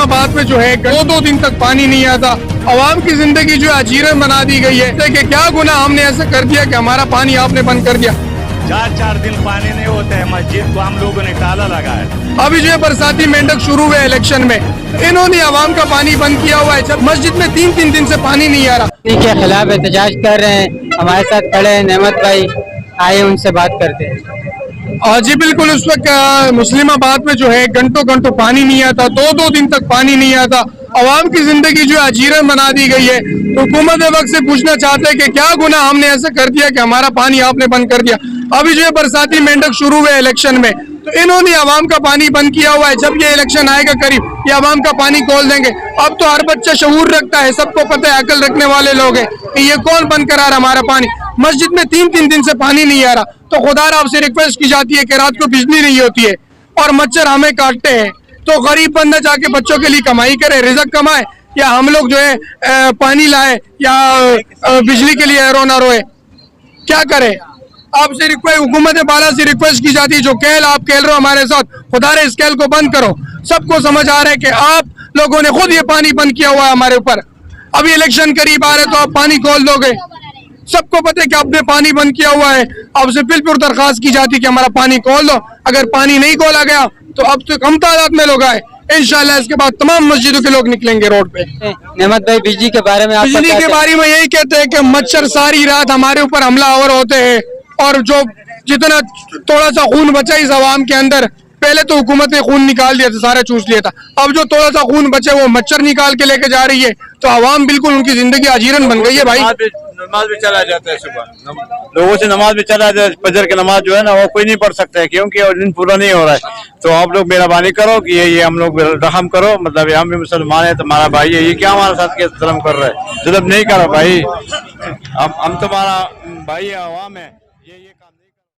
मुस्लिमाबाद में जो है दो दिन तक पानी नहीं आता, आवाम की जिंदगी जो अजीरन बना दी गई है कि क्या गुनाह हमने ऐसा कर दिया कि हमारा पानी आपने बंद कर दिया। 4 दिन पानी नहीं होता है, मस्जिद को हम लोगों ने ताला लगा है। अभी जो है बरसाती मेंढक शुरू हुए इलेक्शन में, इन्होंने आवाम का पानी बंद किया हुआ है। जब मस्जिद में 3 दिन से पानी नहीं आ रहा, के खिलाफ एहतजाज कर रहे हैं, हमारे साथ खड़े हैं नेमत भाई, आए उनसे बात करते हैं। जी बिल्कुल, उस वक्त मुस्लिमाबाद में जो है घंटों पानी नहीं आता, 2 दिन तक पानी नहीं आता, आवाम की जिंदगी जो है अजीरन बना दी गई है। तो हुकूमत वक्त से पूछना चाहते हैं कि क्या गुनाह हमने ऐसा कर दिया कि हमारा पानी आपने बंद कर दिया। अभी जो है बरसाती मेंढक शुरू हुए इलेक्शन में, तो इन्होंने आवाम का पानी बंद किया हुआ है। जब ये इलेक्शन आएगा करीब, ये आवाम का पानी खोल देंगे। अब तो हर बच्चा शऊर रखता है, सबको पता है, अकल रखने वाले लोग हैं कि ये कौन बंद करा रहा हमारा पानी। मस्जिद में 3 दिन से पानी नहीं आ रहा, तो खुदारा आपसे रिक्वेस्ट की जाती है कि रात को बिजली नहीं होती है और मच्छर हमें काटते हैं, तो गरीब बंदा जाके बच्चों के लिए कमाई करे, रिजक कमाए, या हम लोग जो है पानी लाए या बिजली के लिए रो ना रोए, क्या करे। आपसे रिक्वेस्ट, हुकूमत बाला से रिक्वेस्ट की जाती है, जो खेल आप खेल रहे हो हमारे साथ, खुदारे इस खेल को बंद करो। सबको समझ आ रहा है कि आप लोगों ने खुद ये पानी बंद किया हुआ है हमारे ऊपर। अभी इलेक्शन करीब आ रहे तो आप पानी खोल दोगे, सबको पता है कि आपने पानी बंद किया हुआ है। आपसे फिर दरखास्त की जाती है कि हमारा पानी खोल दो। अगर पानी नहीं खोला गया तो अब तो कम तादाद में लोग आए, इंशाल्लाह इसके बाद तमाम मस्जिदों के लोग निकलेंगे रोड पे। नेमत भाई, बिजली के बारे में बिजली के बारे में यही कहते हैं कि मच्छर सारी रात हमारे ऊपर हमलावर होते हैं, और जो जितना थोड़ा सा खून बचा इस आवाम के अंदर, पहले तो हुकूमत ने खून निकाल दिया था, सारा चूस लिया था, अब जो थोड़ा सा खून बचे वो मच्छर निकाल के लेके जा रही है, तो आवाम बिल्कुल उनकी जिंदगी अजीरन बन गई है भाई। नमाज भी चला जाता है, सुबह लोगों से नमाज भी चला जाता है। फजर की नमाज जो है ना वो कोई नहीं पढ़ सकता है, क्योंकि और दिन पूरा नहीं हो रहा है। तो आप लोग मेहरबानी करो कि ये हम लोग रहम करो, मतलब हम भी मुसलमान है, तुम्हारा भाई है, ये क्या हमारे साथ के जुल्म कर रहा है। जुल्म नहीं करो भाई, हम तुम्हारा भाई है, आवाम है, ये काम